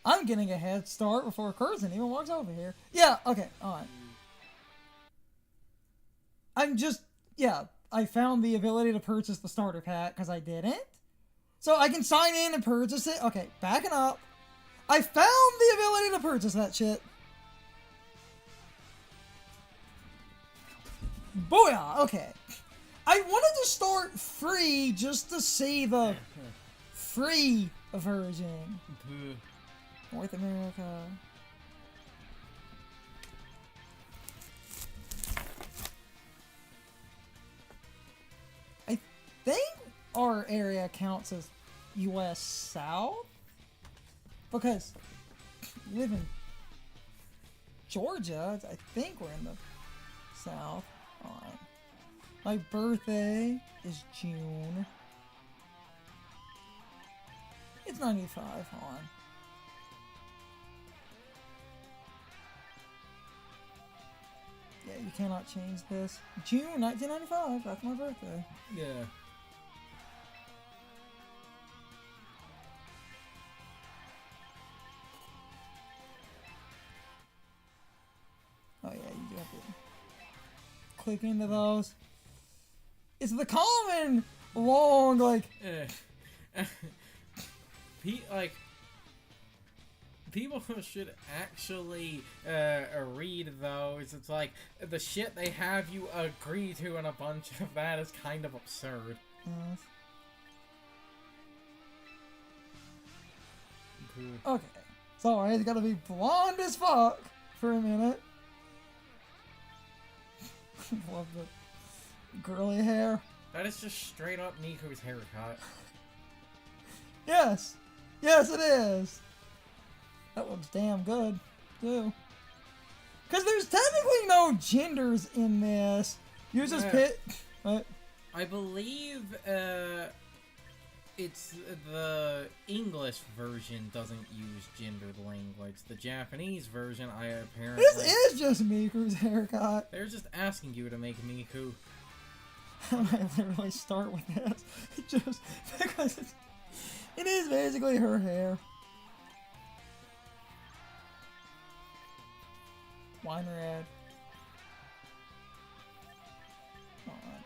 I'm getting a head start before Curzon even walks over here. Yeah, okay, alright. I found the ability to purchase the starter pack because I didn't. So I can sign in and purchase it. Okay, backing up. I found the ability to purchase that shit. Booyah! Okay. I wanted to start free just to see the free version. North America. I think our area counts as U.S. South because we live in Georgia. I think we're in the South. Alright. My birthday is June. It's 95. Hold on. Yeah, you cannot change this. June 1995. That's my birthday. Yeah. Oh yeah, you do have to click into those. It's the common long like. People should actually read those. It's like the shit they have you agree to, and a bunch of that is kind of absurd. Yes. Okay, sorry, it's gotta be blonde as fuck for a minute. Love the girly hair. That is just straight up Niku's haircut. Yes, yes, it is. That looks damn good, too. Because there's technically no genders in this. You just pick. What? I believe it's the English version doesn't use gendered language. The Japanese version, I apparently... This is just Miku's haircut. They're just asking you to make Miku. I might literally start with this. Just because it is basically her hair. Wine red. Alright.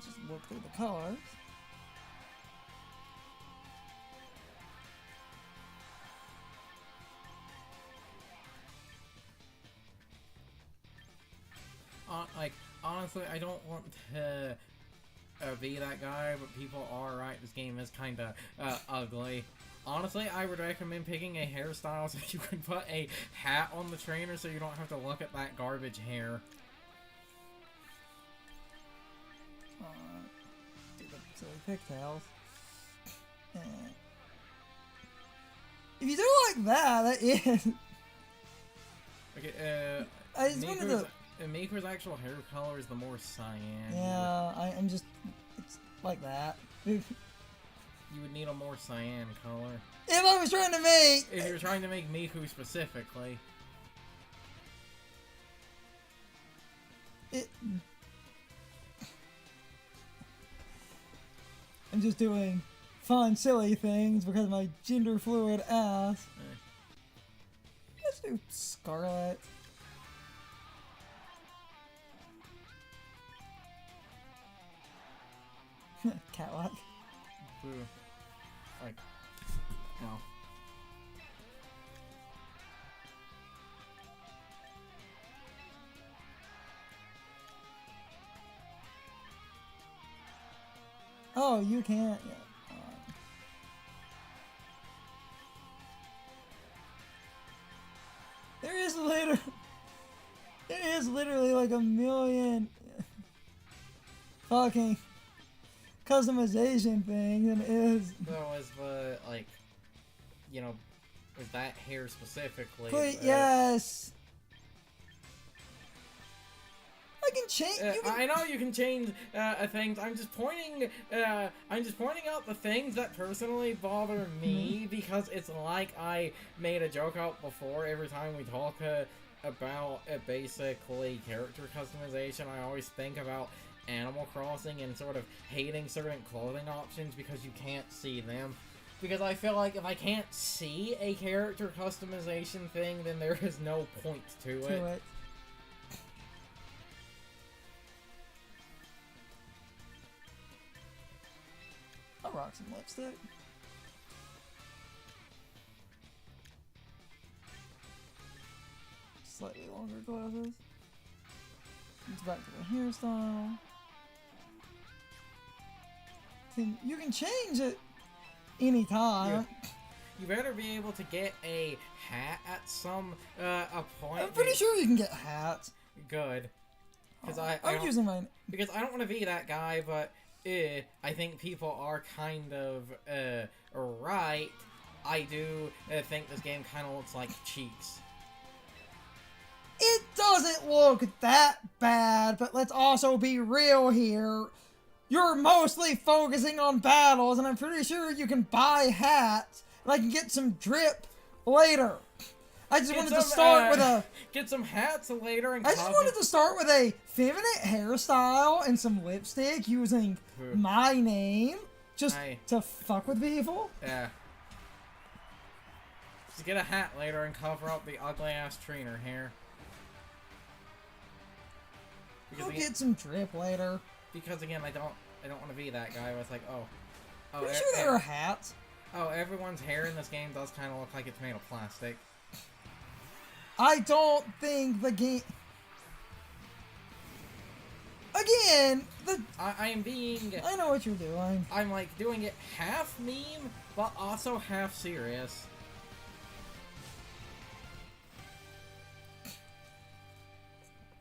Just look through the colors. Honestly, I don't want to be that guy, but people are right. This game is kind of ugly. Honestly, I would recommend picking a hairstyle so you can put a hat on the trainer so you don't have to look at that garbage hair. Do the silly pigtails. If you do like that, that is. Okay, I just wanted to. Miku's actual hair color is the more cyan. Yeah, I'm just. It's like that. You would need a more cyan color. If I was trying to make... If you're trying to make Miku specifically. I'm just doing fun, silly things because of my gender fluid ass. Let's do Scarlet. Cat-like. Boo. Like, no. Oh, you can't. Yeah. There is literally like a million fucking customization things, and it is. So was the like, you know, with that hair specifically. Yes. I can change. I know you can change things. I'm just pointing. I'm just pointing out the things that personally bother me because it's like I made a joke out before. Every time we talk about basically character customization, I always think about Animal Crossing and sort of hating certain clothing options because you can't see them. Because I feel like if I can't see a character customization thing, then there is no point to it. I'll rock some lipstick. Slightly longer glasses. It's back to the hairstyle. Then you can change it anytime. Yeah. You better be able to get a hat at some point. I'm pretty sure you can get hats. Good. Because I'm using mine. Because I don't want to be that guy, but I think people are kind of right. I do think this game kind of looks like cheeks. It doesn't look that bad, but let's also be real here. You're mostly focusing on battles, and I'm pretty sure you can buy hats, and I can get some drip later. I just wanted to start with a... Get some hats later and... I just wanted to start with a feminine hairstyle and some lipstick using my name, just to fuck with people. Yeah. Just get a hat later and cover up the ugly-ass trainer hair. I'll get some drip later. Because again, I don't want to be that guy. It's like, oh, pretty sure there are hats. Oh, everyone's hair in this game does kind of look like it's made of plastic. I don't think the game. Again, I am being. I know what you're doing. I'm like doing it half meme, but also half serious.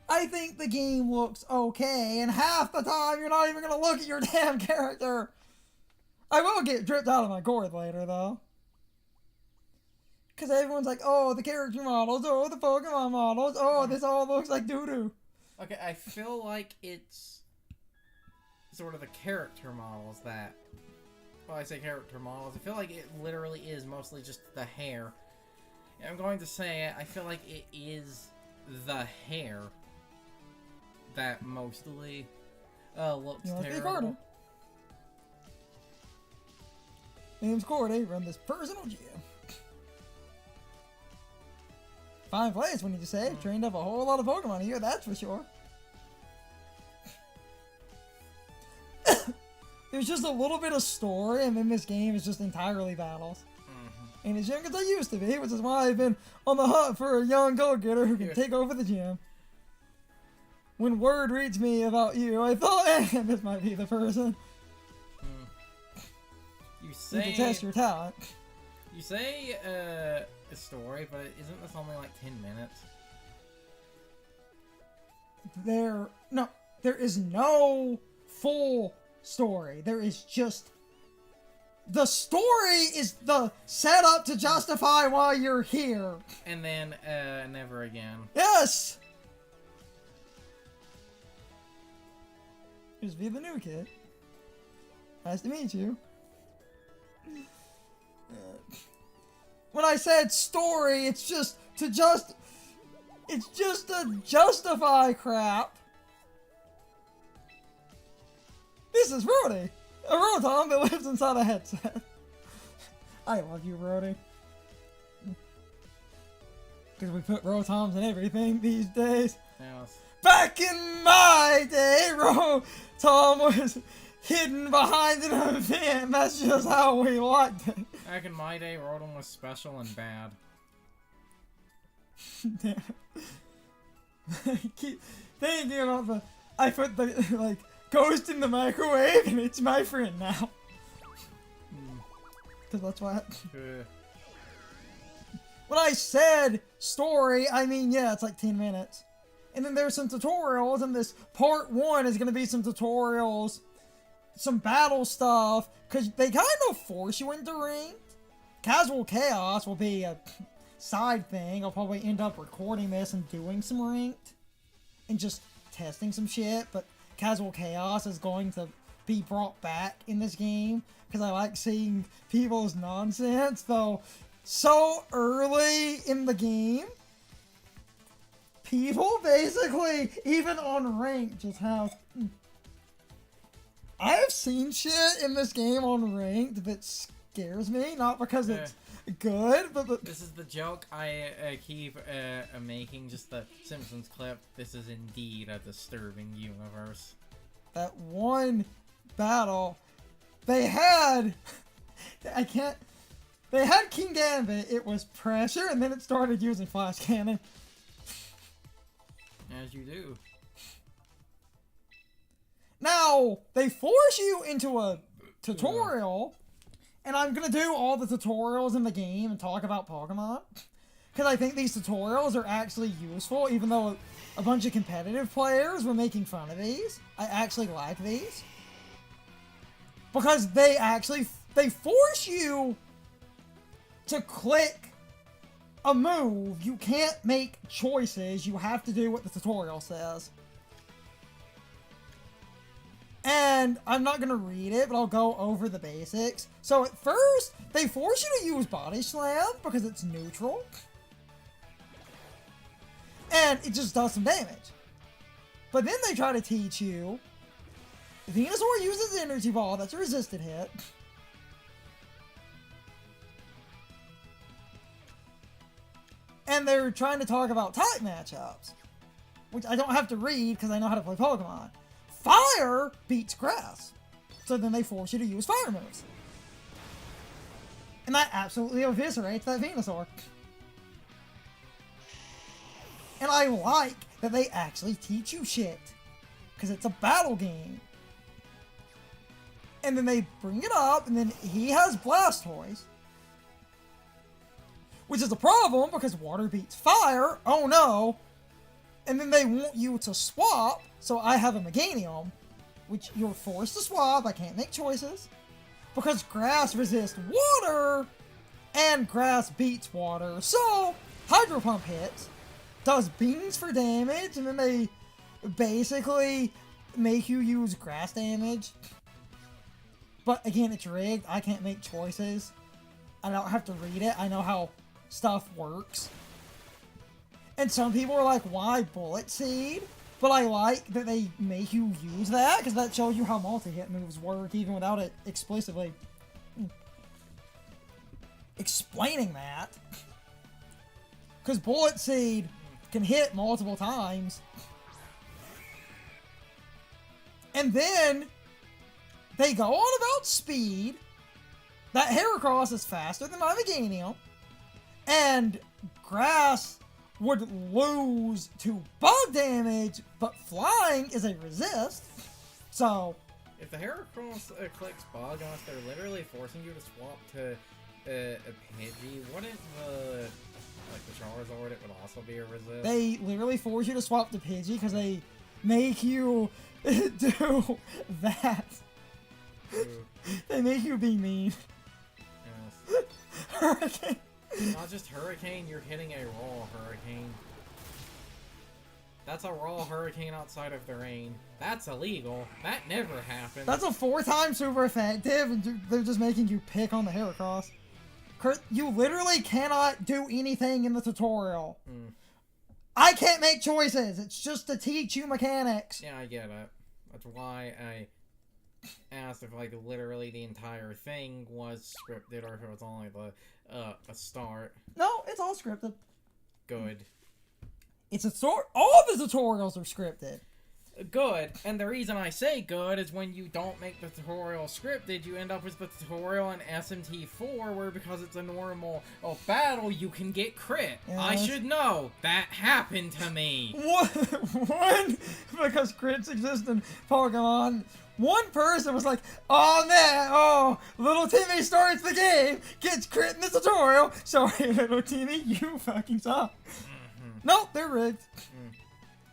I think the game looks okay, and half the time you're not even gonna look at your damn character. I will get dripped out of my gourd later, though. Because everyone's like, oh, the character models, oh, the Pokemon models, oh, this all looks like doo-doo. Okay, I feel like it's sort of the character models that... Well, I say character models. I feel like it literally is mostly just the hair. And I'm going to say it, I feel like it is the hair that mostly looks terrible. My name's Cordy, run this personal gym. Fine place, when you say. Trained up a whole lot of Pokemon here, that's for sure. There's just a little bit of story, and then this game is just entirely battles. And as young as I used to be, which is why I've been on the hunt for a young go-getter who can take over the gym. When word reached me about you, I thought, this might be the person. You say... You can test your talent. You say, a story, but isn't this only like 10 minutes? There is no full story. There is just... The story is the setup to justify why you're here. And then, never again. Yes! Here's V the new kid. Nice to meet you. When I said story, it's just to justify crap. This is Rudy, a Rotom that lives inside a headset. I love you, Rudy. Because we put Rotoms in everything these days. Yes. Back in my day, Rotom was hidden behind an event. That's just how we liked it. Back in my day, Rotom was special and bad. Damn. I keep thinking about I put the, ghost in the microwave and it's my friend now. Because that's what... When I said story, I mean, yeah, it's like 10 minutes. And then there's some tutorials, and this part 1 is going to be some tutorials, some battle stuff, because they kind of force you into ranked. Casual Chaos will be a side thing. I'll probably end up recording this and doing some ranked, and just testing some shit, but Casual Chaos is going to be brought back in this game, because I like seeing people's nonsense, though so early in the game, people basically, even on rank, just have I have seen shit in this game on ranked that scares me, not because it's good, but This is the joke I keep making, just the Simpsons clip. This is indeed a disturbing universe. that one battle, they had, they had King Gambit, it was pressure, and then it started using Flash Cannon. As you do. Now, they force you into a tutorial, and I'm gonna do all the tutorials in the game and talk about Pokemon, because I think these tutorials are actually useful, even though a bunch of competitive players were making fun of these. I actually like these. Because they force you to click a move. You can't make choices. You have to do what the tutorial says. And I'm not going to read it, but I'll go over the basics. So at first, they force you to use Body Slam because it's neutral. And it just does some damage. But then they try to teach you, Venusaur uses Energy Ball, that's a resisted hit. And they're trying to talk about type matchups, which I don't have to read because I know how to play Pokemon. Fire beats grass. So then they force you to use fire moves. And that absolutely eviscerates that Venusaur. And I like that they actually teach you shit. Because it's a battle game. And then they bring it up, and then he has Blastoise. Which is a problem, because water beats fire. Oh no! And then they want you to swap, so I have a Meganium. Which you're forced to swap, I can't make choices. Because grass resists water, and grass beats water. So, Hydro Pump hits, does beans for damage, and then they basically make you use grass damage. But again, it's rigged. I can't make choices. I don't have to read it. I know how stuff works. And some people are like, why Bullet Seed? But I like that they make you use that, because that shows you how multi-hit moves work, even without it explicitly explaining that. Because Bullet Seed can hit multiple times. And then they go on about speed. That Heracross is faster than my Meganium. And Grass would lose to bug damage, but flying is a resist. So, if the Heracross clicks Bug on us, they're literally forcing you to swap to a Pidgey. Wouldn't the Charizard, it would also be a resist? They literally force you to swap to Pidgey because they make you do that. Ooh. They make you be mean. Yes. Hurricane. Not just Hurricane, you're hitting a raw Hurricane. That's a raw Hurricane outside of the rain. That's illegal. That never happened. That's a 4-time super effective, and they're just making you pick on the Heracross. Kurt, you literally cannot do anything in the tutorial. Mm. I can't make choices. It's just to teach you mechanics. Yeah, I get it. That's why I asked if, like, literally the entire thing was scripted or if it was only a start. No, it's all scripted. Good. It's a all the tutorials are scripted. Good. And the reason I say good is when you don't make the tutorial scripted, you end up with the tutorial in SMT4 where because it's a normal battle, you can get crit. Yes. I should know. That happened to me. One, because crits exist in Pokemon, one person was like, oh man, little Timmy starts the game, gets crit in the tutorial, sorry little Timmy, you fucking suck. Nope, they're rigged.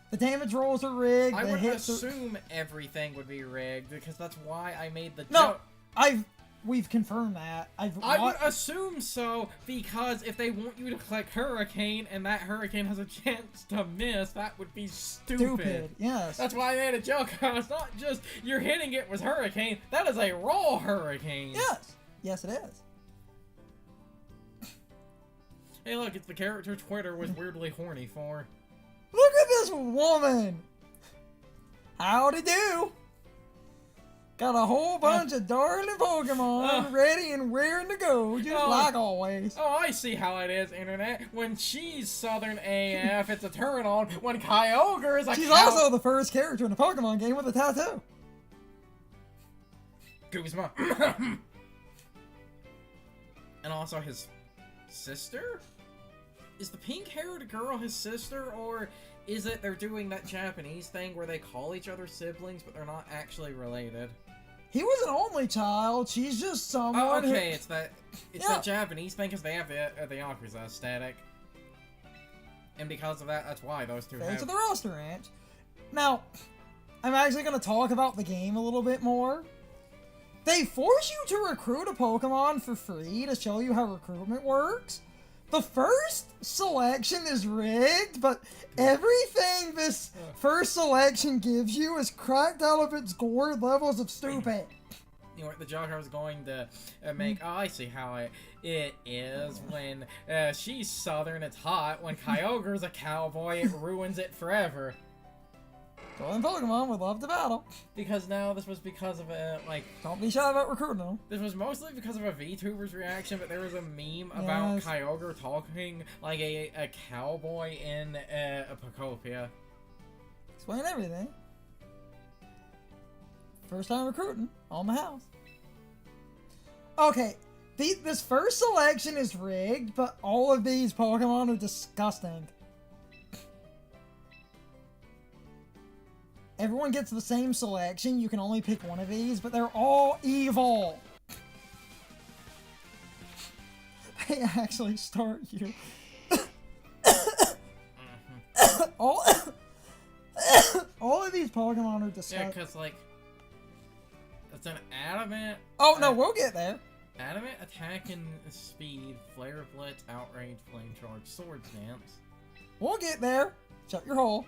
The damage rolls are rigged. I the would hits assume everything would be rigged because that's why I made the No, joke. we've confirmed that. I would assume so because if they want you to click Hurricane and that Hurricane has a chance to miss, that would be stupid. Yes. That's why I made a joke. It's not just you're hitting it with Hurricane. That is a raw Hurricane. Yes. Yes, it is. Hey, look, it's the character Twitter was weirdly horny for. Look at this woman! Howdy do! Got a whole bunch of darling Pokemon ready and raring to go, just like always. Oh, I see how it is, Internet. When she's Southern AF, it's a turn on. When Kyogre is a She's also the first character in a Pokemon game with a tattoo. Guzma. And also his sister? Is the pink-haired girl his sister, or is it they're doing that Japanese thing where they call each other siblings, but they're not actually related? He was an only child. She's just someone. Oh, okay, it's that Japanese thing because they have the Yakuza aesthetic, and because of that, that's why those two have. To the roster ranch. Now, I'm actually going to talk about the game a little bit more. They force you to recruit a Pokemon for free to show you how recruitment works. The first selection is rigged, but everything this first selection gives you is cracked out of its gourd levels of stupid. You know, the Joker was going to make. Oh, I see how it is. When she's Southern, it's hot. When Kyogre's a cowboy, it ruins it forever. Golden Pokemon would love to battle. Because now this was because of Don't be shy about recruiting them. This was mostly because of a VTuber's reaction, but there was a meme about Kyogre talking like a cowboy in a Pokopia. Explain everything. First time recruiting on my house. Okay, this first selection is rigged, but all of these Pokemon are disgusting. Everyone gets the same selection. You can only pick one of these, but they're all evil. They actually start you. all of these Pokemon are disgusting. Yeah, because, it's an adamant... Oh, no, we'll get there. Adamant attack and speed, Flare Blitz, Outrage, Flame Charge, Swords Dance. We'll get there. Shut your hole.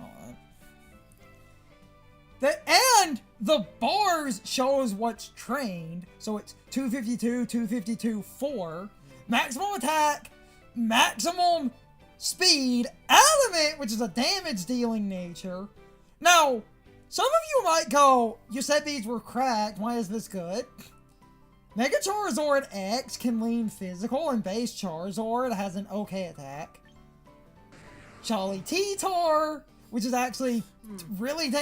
Alright. And the bars shows what's trained, so it's 252, 252, 4, maximum attack, maximum speed, adamant, which is a damage dealing nature. Now, some of you might go, you said these were cracked, why is this good? Mega Charizard X can lean physical, and base Charizard has an okay attack. Charlie T-Tar, which is actually really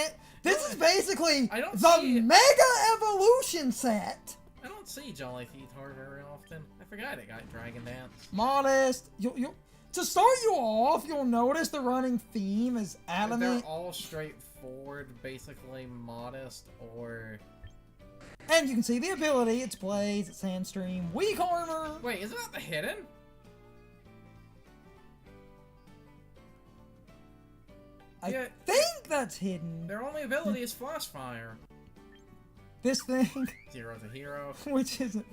this is basically the Mega Evolution set. I don't see Jolly T-Tar very often. I forgot it got Dragon Dance. Modest. To start you off, you'll notice the running theme is adamant. They're all straightforward, basically modest or... And you can see the ability. It's Blaze, it's Sandstream, Weak Armor. Wait, isn't that the hidden? I think that's hidden. Their only ability is Flash Fire. This thing. 0 to hero. Which is an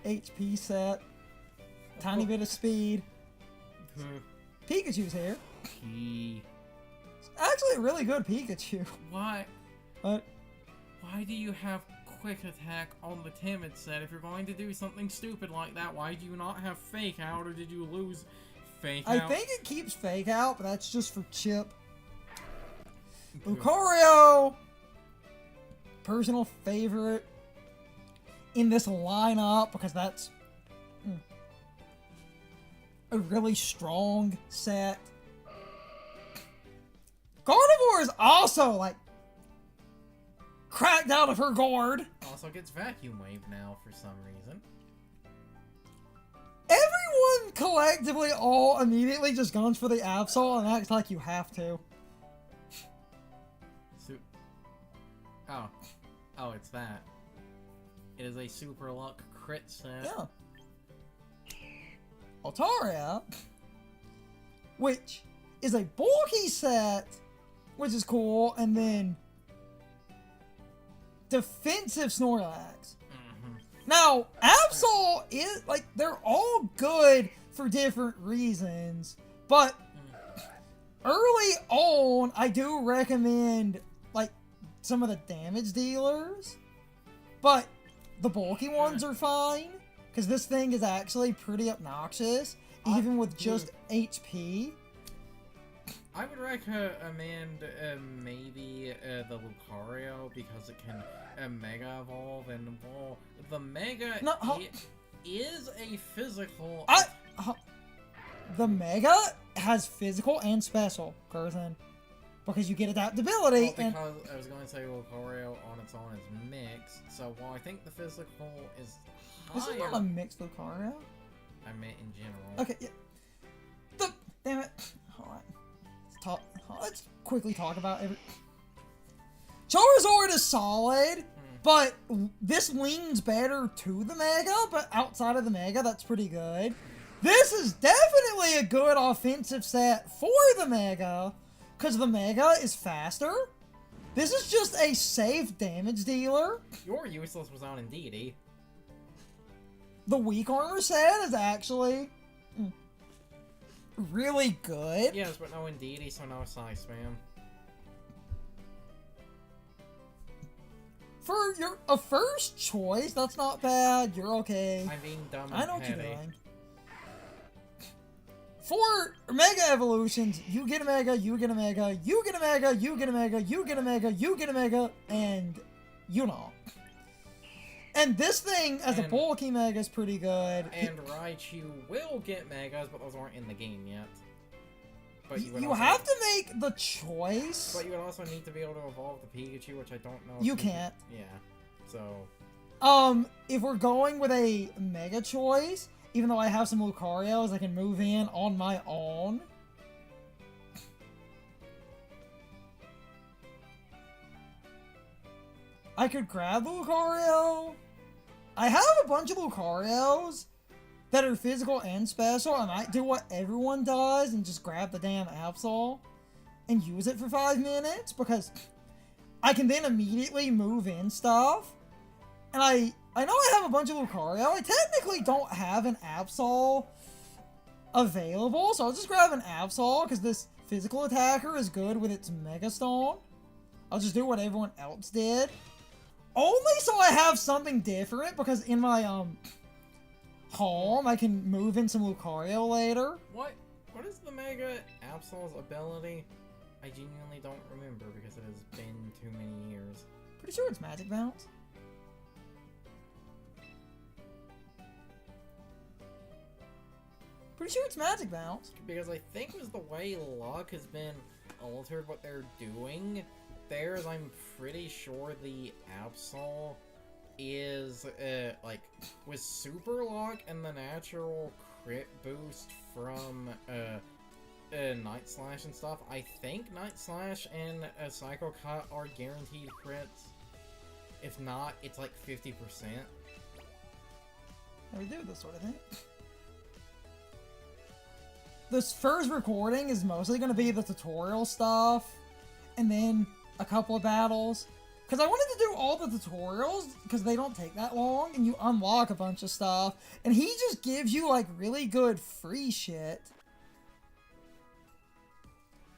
HP set. Tiny bit of speed. Pikachu's here. It's actually a really good Pikachu. Why? What? Why do you have quick attack on the timid set? If you're going to do something stupid like that, why do you not have fake out, or did you lose fake out? I think it keeps fake out, but that's just for Chip. Lucario! Personal favorite in this lineup because that's a really strong set. Gardevoir is also, cracked out of her gourd. Also gets Vacuum Wave now for some reason. Everyone collectively all immediately just guns for the Absol and acts like you have to. Oh, it's that. It is a Super Luck crit set. Yeah. Altaria, which is a bulky set, which is cool, and then defensive Snorlax. Now, Absol is, they're all good for different reasons, but early on, I do recommend, some of the damage dealers, but the bulky ones are fine, because this thing is actually pretty obnoxious, even with just HP. I would recommend maybe the Lucario because it can Mega Evolve, and well, the Mega is a physical. The Mega has physical and special, Curtin, because you get adaptability. Well, because I was going to say Lucario on its own is mixed, so while I think the physical is higher. This is not a mixed Lucario. I meant in general. Okay, yeah. Damn it. Let's quickly talk about every... Charizard is solid, but this leans better to the Mega, but outside of the Mega, that's pretty good. This is definitely a good offensive set for the Mega, because the Mega is faster. This is just a safe damage dealer. Your useless was on Indeedee. The weak armor set is actually really good. Yes, but no Indeedee, so no size spam. For a first choice, that's not bad. You're okay. I'm being dumb and I know what you're petty. doing. For Mega Evolutions, you get a Mega, you get a Mega, you get a Mega, you get a Mega, you get a Mega, you get a Mega, and you know. And this thing, as a bulky Mega, is pretty good. And Raichu will get Megas, but those aren't in the game yet. But you have to make the choice. But you would also need to be able to evolve the Pikachu, which I don't know. You can't. Yeah. So. If we're going with a Mega choice, even though I have some Lucarios I can move in on my own. I could grab the Lucario. I have a bunch of Lucarios that are physical and special. I might do what everyone does and just grab the damn Absol and use it for 5 minutes, because I can then immediately move in stuff. And I know I have a bunch of Lucario. I technically don't have an Absol available, so I'll just grab an Absol because this physical attacker is good with its Mega Stone. I'll just do what everyone else did. Only so I have something different, because in my home I can move in some Lucario later. What is the Mega Absol's ability? I genuinely don't remember because it has been too many years. Pretty sure it's Magic Bounce. Pretty sure it's Magic Bounce. Because I think it was the way luck has been altered what they're doing. There's, I'm pretty sure the Absol is, like, with Super Luck and the natural crit boost from, Night Slash and stuff. I think Night Slash and Psycho Cut are guaranteed crits. If not, it's like 50%. How do we do this sort of thing? This first recording is mostly going to be the tutorial stuff, and then a couple of battles. Because I wanted to do all the tutorials, because they don't take that long, and you unlock a bunch of stuff. And he just gives you, like, really good free shit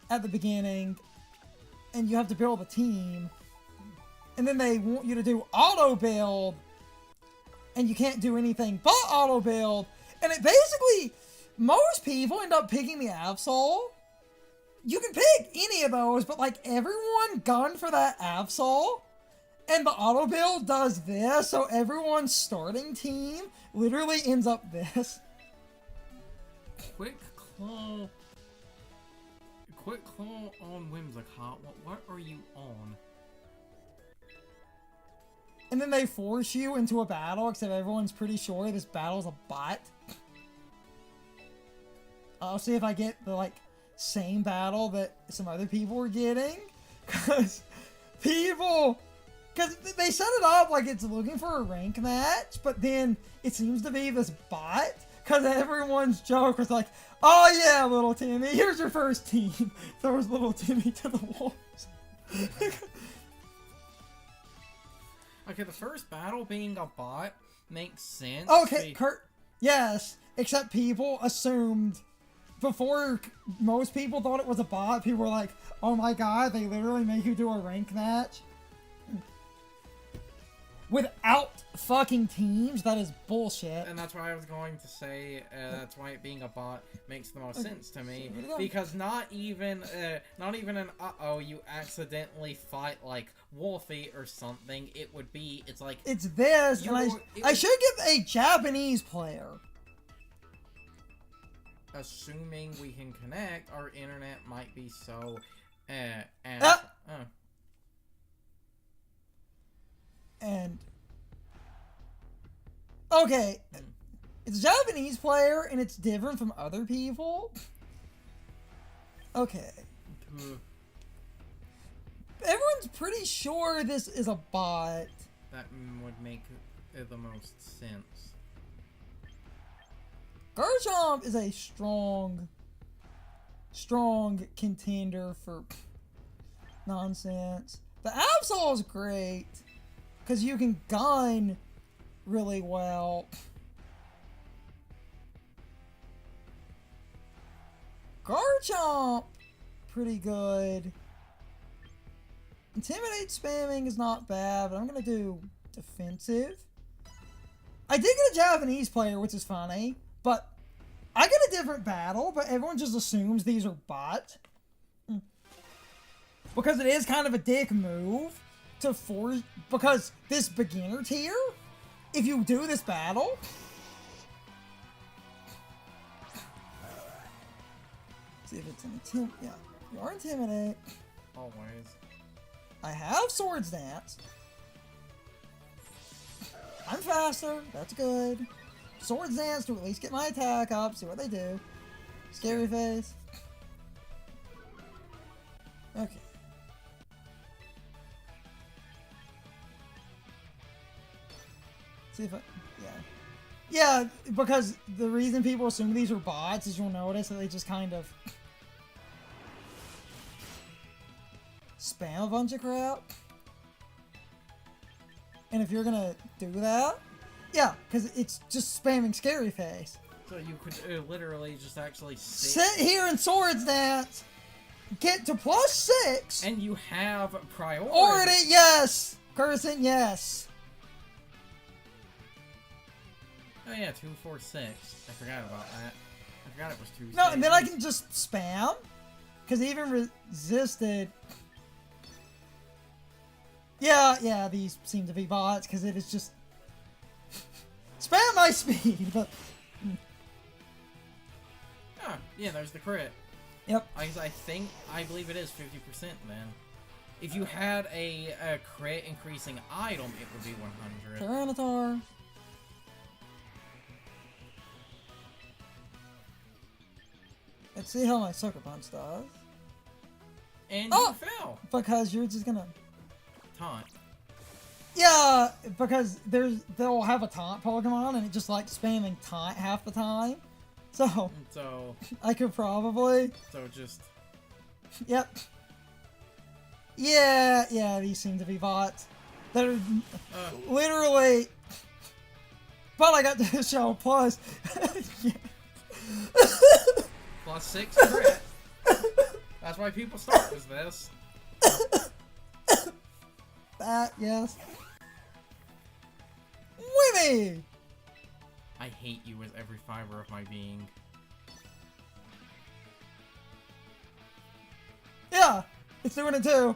at the beginning. And you have to build a team. And then they want you to do auto-build. And you can't do anything but auto-build. And it basically... Most people end up picking the Absol. You can pick any of those, but like everyone gunned for that Absol. And the auto build does this, so everyone's starting team literally ends up this. Quick Claw on Whimsicott. What are you on? And then they force you into a battle, except everyone's pretty sure this battle's a bot. I'll see if I get the, like, same battle that some other people were getting. Because they set it up like it's looking for a rank match, but then it seems to be this bot. Because everyone's joke was like, oh yeah, little Timmy, here's your first team. Throws little Timmy to the wolves. Okay, the first battle being a bot makes sense. Okay, yes, except people assumed... Before most people thought it was a bot, people were like, oh my god, they literally make you do a rank match. without fucking teams, that is bullshit. And that's why I was going to say, that's why it being a bot makes the most sense to me. So Because not even an uh-oh, you accidentally fight, like, Wolfie or something, it's like... It's this, and I should get a Japanese player. Assuming we can connect, our internet might be so, And okay, it's a Japanese player and it's different from other people. Okay. Everyone's pretty sure this is a bot. That would make the most sense. Garchomp is a strong contender for nonsense. The Absol is great because you can gun really well. Garchomp, pretty good. Intimidate spamming is not bad, but I'm gonna do defensive. I did get a Japanese player, which is funny, but I get a different battle, but everyone just assumes these are bots. Because it is kind of a dick move to force, because this beginner tier, if you do this battle, see if it's yeah, you are intimidate. Always. I have Swords Dance. I'm faster, that's good. Swords Dance to at least get my attack up, see what they do. Scary face. Okay. See if I, yeah, because the reason people assume these are bots is you'll notice that they just kind of spam a bunch of crap. And if you're gonna do that, yeah, because it's just spamming Scary Face. So you could literally just actually sit here in Swords Dance, get to +6, and you have priority. Already, yes! Cursing, yes. Oh yeah, 246. I forgot about that. I forgot it was 2. No, and then I can just spam, because even resisted. Yeah, these seem to be bots, because it is just spam my speed, but... Ah, yeah, there's the crit. Yep. I believe it is 50% then. If you had a crit increasing item, it would be 100. Tyranitar. Let's see how my Sucker Punch does. And you fell. Because you're just gonna... Taunt. Yeah, because they'll have a taunt Pokemon and it just like spamming taunt half the time. So I could probably. So just. Yep. Yeah, these seem to be bots. That are literally. But I got to show plus. +6 crit. That's why people start with this. That, yes. Winnie! I hate you with every fiber of my being. Yeah, it's doing it too.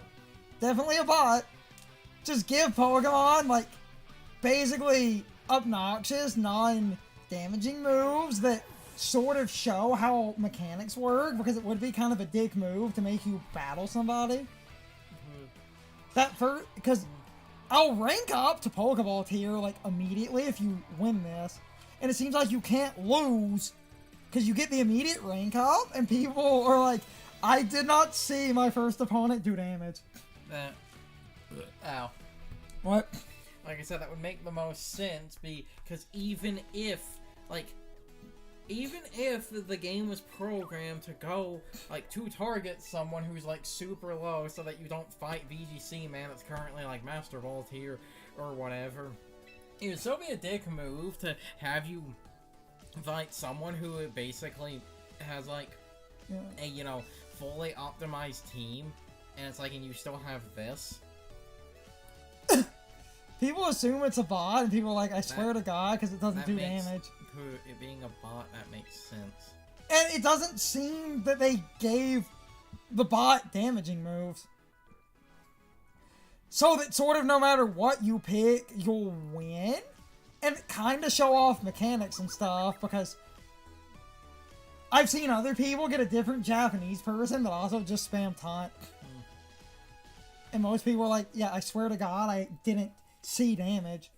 Definitely a bot. Just give Pokemon, like, basically obnoxious, non-damaging moves that sort of show how mechanics work, because it would be kind of a dick move to make you battle somebody. Because I'll rank up to Pokeball tier, like, immediately if you win this. And it seems like you can't lose, because you get the immediate rank up, and people are like, I did not see my first opponent do damage. Ow. What? Like I said, that would make the most sense, because even if the game was programmed to go, like, to target someone who's, like, super low so that you don't fight VGC man that's currently, like, Master Ball tier or whatever, it would still be a dick move to have you fight someone who basically has, like, a, you know, fully optimized team, and it's like, and you still have this. People assume it's a bot, and people are like, I swear to God, because it doesn't do damage. It being a bot, that makes sense. And it doesn't seem that they gave the bot damaging moves. So that sort of no matter what you pick, you'll win. And kind of show off mechanics and stuff, because I've seen other people get a different Japanese person that also just spam taunt. And most people are like, yeah, I swear to God, I didn't see damage.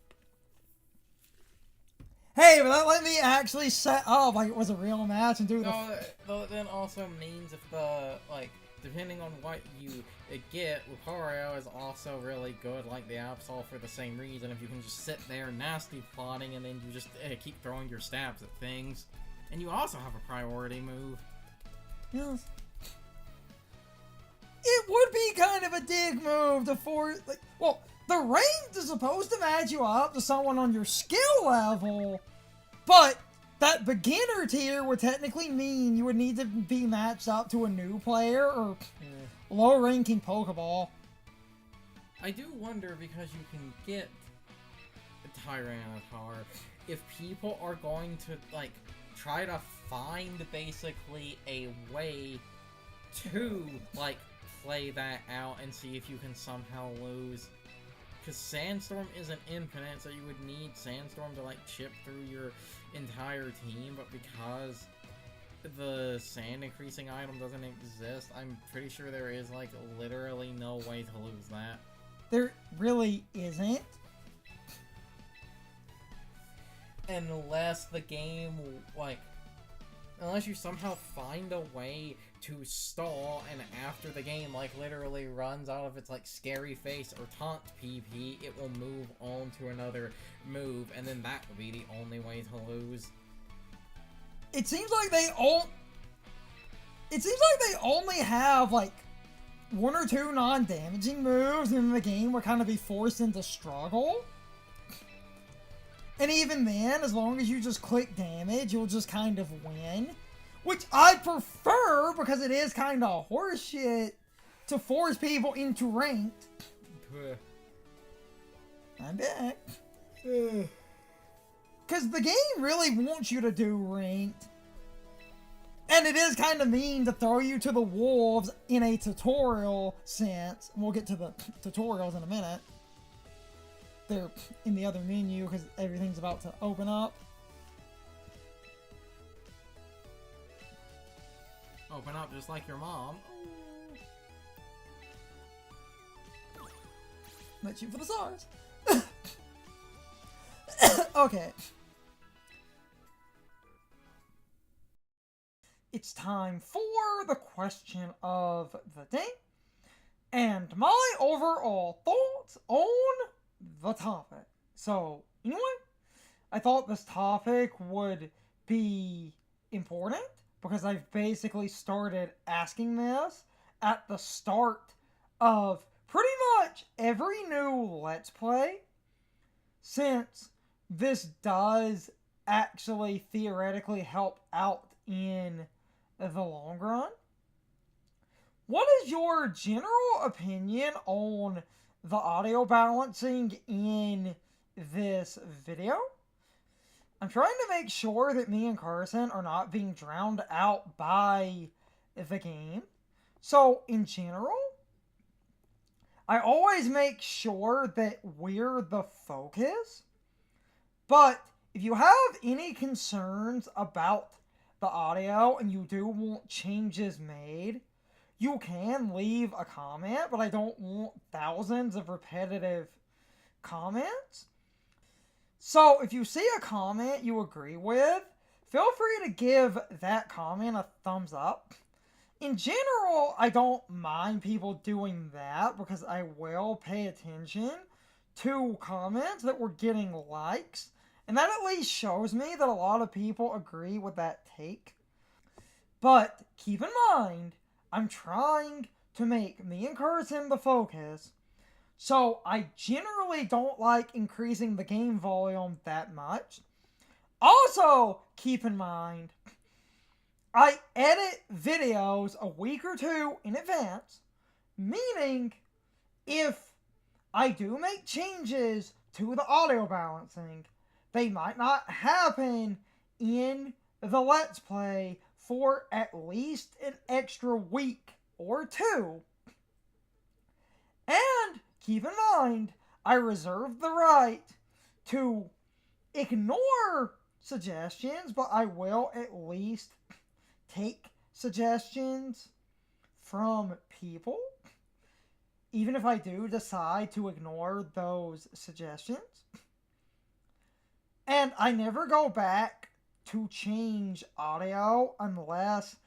Hey, but that let me actually set up like it was a real match and do the... Though it then also means if the, like, depending on what you get, Lucario is also really good, like the Absol, for the same reason. If you can just sit there nasty plotting and then you just keep throwing your stabs at things. And you also have a priority move. Yes. It would be kind of a dig move to force, like, well, the range is supposed to match you up to someone on your skill level, but that beginner tier would technically mean you would need to be matched up to a new player or low-ranking Pokeball. I do wonder, because you can get a Tyranitar, if people are going to, like, try to find basically a way to, like, play that out and see if you can somehow lose. Because Sandstorm isn't infinite, so you would need Sandstorm to, like, chip through your entire team, but because the sand increasing item doesn't exist, I'm pretty sure there is, like, literally no way to lose that. There really isn't. Unless the game, like, unless you somehow find a way to stall, and after the game, like, literally runs out of its, like, scary face or taunt PP, it will move on to another move, and then that will be the only way to lose. It seems like they only have, like, one or two non-damaging moves, and the game will kind of be forced into struggle. And even then, as long as you just click damage, you'll just kind of win. Which I prefer, because it is kind of horseshit to force people into ranked. I'm back. Because the game really wants you to do ranked. And it is kind of mean to throw you to the wolves in a tutorial sense. We'll get to the tutorials in a minute. They're in the other menu because everything's about to open up. Open up just like your mom. Let's shoot for the stars. Okay. It's time for the question of the day. And my overall thoughts on the topic. So, anyway, I thought this topic would be important because I've basically started asking this at the start of pretty much every new Let's Play, since this does actually theoretically help out in the long run. What is your general opinion on the audio balancing in this video? I'm trying to make sure that me and Carson are not being drowned out by the game. So, in general, I always make sure that we're the focus. But if you have any concerns about the audio and you do want changes made, you can leave a comment, but I don't want thousands of repetitive comments. So if you see a comment you agree with, feel free to give that comment a thumbs up. In general, I don't mind people doing that because I will pay attention to comments that were getting likes. And that at least shows me that a lot of people agree with that take. But keep in mind, I'm trying to make me and Carson the focus, so I generally don't like increasing the game volume that much. Also, keep in mind, I edit videos a week or two in advance, meaning if I do make changes to the audio balancing. They might not happen in the Let's Play for at least an extra week or two. And keep in mind, I reserve the right to ignore suggestions, but I will at least take suggestions from people, even if I do decide to ignore those suggestions. And I never go back to change audio unless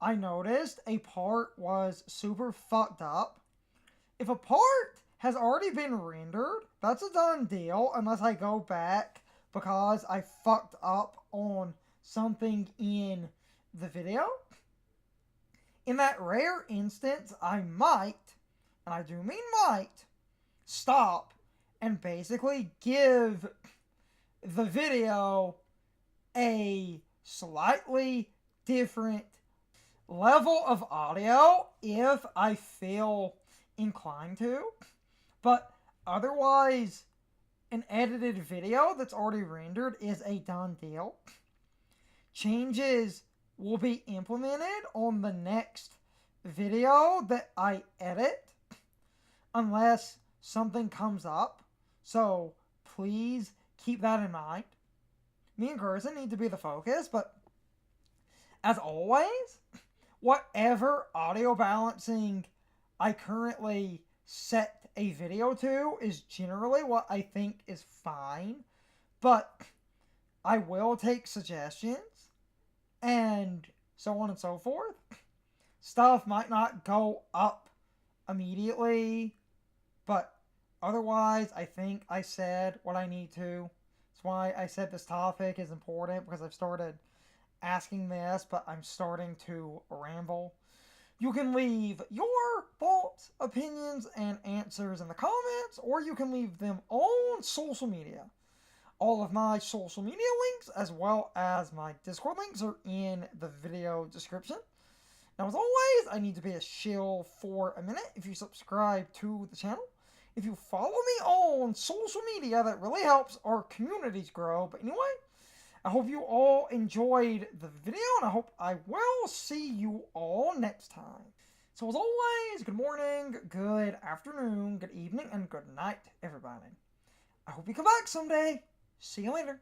I noticed a part was super fucked up. If a part has already been rendered, that's a done deal unless I go back because I fucked up on something in the video. In that rare instance, I might, and I do mean might, stop and basically give the video a slightly different level of audio if I feel inclined to. But otherwise, an edited video that's already rendered is a done deal. Changes will be implemented on the next video that I edit unless something comes up. So please keep that in mind. Me and Carson need to be the focus, but as always, whatever audio balancing I currently set a video to is generally what I think is fine, but I will take suggestions and so on and so forth. Stuff might not go up immediately, but otherwise I think I said what I need to. That's why I said this topic is important, because I've started asking this, but I'm starting to ramble. You can leave your thoughts, opinions, and answers in the comments, or you can leave them on social media. All of my social media links, as well as my Discord links, are in the video description. Now, as always, I need to be a shill for a minute. If you subscribe to the channel, if you follow me on social media, that really helps our communities grow. But anyway, I hope you all enjoyed the video, and I hope I will see you all next time. So as always, good morning, good afternoon, good evening, and good night, everybody. I hope you come back someday. See you later.